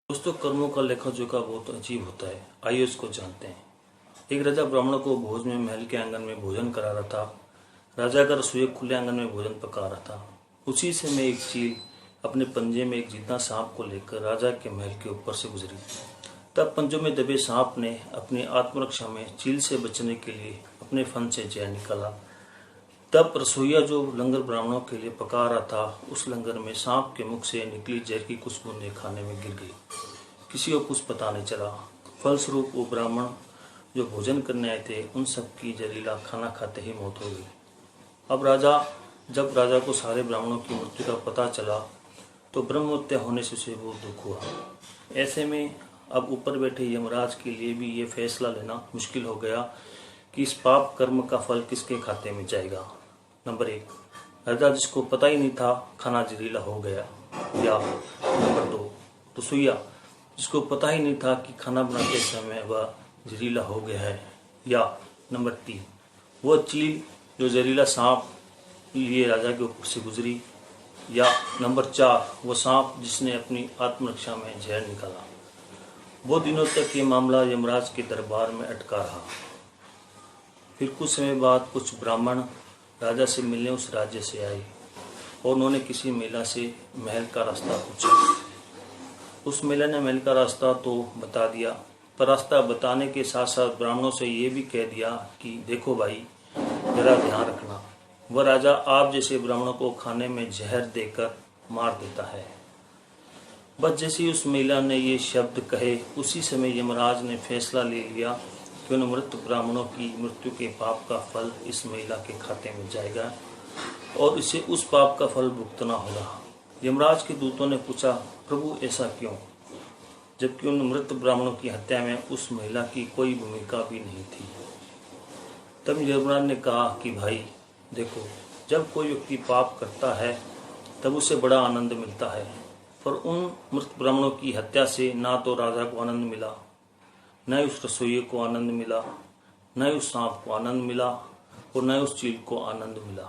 दोस्तों, कर्मों का लेखा जोखा बहुत अजीब होता है। आइए उसको जानते हैं। एक राजा ब्राह्मणों को भोज में महल के आंगन में भोजन करा रहा था। राजा का रसोई खुले आंगन में भोजन पका रहा था। उसी समय एक चील अपने पंजे में एक जिंदा सांप को लेकर राजा के महल के ऊपर से गुजरी। तब पंजों में दबे सांप ने अपनी आत्मरक्षा में चील से बचने के लिए अपने फन से जहर निकाला। तब रसोईया जो लंगर ब्राह्मणों के लिए पका रहा था, उस लंगर में सांप के मुख से निकली जहर की कुछ बूंदें खाने में गिर गई। किसी को कुछ पता नहीं चला। फलस्वरूप वो ब्राह्मण जो भोजन करने आए थे, उन सब की जहरीला खाना खाते ही मौत हो गई। जब राजा को सारे ब्राह्मणों की मृत्यु का पता चला, तो ब्रह्म हत्या होने से उसे बहुत दुख हुआ। ऐसे में अब ऊपर बैठे यमराज के लिए भी ये फैसला लेना मुश्किल हो गया कि इस पाप कर्म का फल किसके खाते में जाएगा। नंबर 1, राजा जिसको पता ही नहीं था खाना जहरीला हो गया, या नंबर 2, रसोइया जिसको पता ही नहीं था कि खाना बनाते समय वह जहरीला हो गया है, या नंबर 3, वह चील जो जहरीला सांप लिए राजा के ऊपर से गुजरी, या नंबर 4, वो सांप जिसने अपनी आत्मरक्षा में जहर निकाला। वो दिनों तक ये मामला यमराज के दरबार में अटका रहा। फिर कुछ समय बाद कुछ ब्राह्मण राजा से मिलने उस राज्य से आए और उन्होंने किसी महिला से महल का रास्ता पूछा। उस महिला ने महल का रास्ता तो बता दिया, पर रास्ता बताने के साथ साथ ब्राह्मणों से ये भी कह दिया कि देखो भाई, जरा ध्यान रखना, वह राजा आप जैसे ब्राह्मणों को खाने में जहर देकर मार देता है। बस जैसे ही उस महिला ने ये शब्द कहे, उसी समय यमराज ने फैसला ले लिया कि उन मृत ब्राह्मणों की मृत्यु के पाप का फल इस महिला के खाते में जाएगा और इसे उस पाप का फल भुगतना होगा। यमराज के दूतों ने पूछा, प्रभु ऐसा क्यों, जबकि उन मृत ब्राह्मणों की हत्या में उस महिला की कोई भूमिका भी नहीं थी। तब यमराज ने कहा कि भाई देखो, जब कोई व्यक्ति पाप करता है तब उसे बड़ा आनंद मिलता है, पर उन मृत ब्राह्मणों की हत्या से ना तो राजा को आनंद मिला, न उस रसोइये को आनंद मिला, न उस सांप को आनंद मिला और न उस चील को आनंद मिला।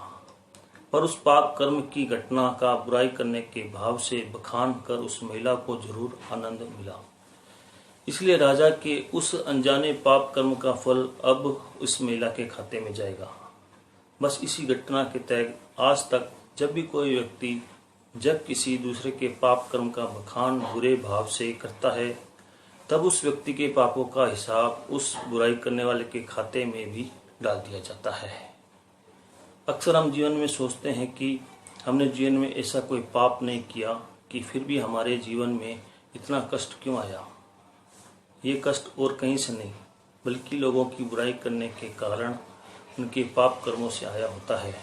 पर उस पाप कर्म की घटना का बुराई करने के भाव से बखान कर उस महिला को जरूर आनंद मिला। इसलिए राजा के उस अनजाने पाप कर्म का फल अब उस महिला के खाते में जाएगा। बस इसी घटना के तहत आज तक जब भी कोई व्यक्ति जब किसी दूसरे के पाप कर्म का बखान बुरे भाव से करता है, तब उस व्यक्ति के पापों का हिसाब उस बुराई करने वाले के खाते में भी डाल दिया जाता है। अक्सर हम जीवन में सोचते हैं कि हमने जीवन में ऐसा कोई पाप नहीं किया कि फिर भी हमारे जीवन में इतना कष्ट क्यों आया। ये कष्ट और कहीं से नहीं, बल्कि लोगों की बुराई करने के कारण उनके पाप कर्मों से आया होता है,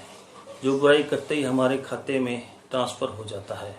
जो बुराई करते ही हमारे खाते में ट्रांसफर हो जाता है।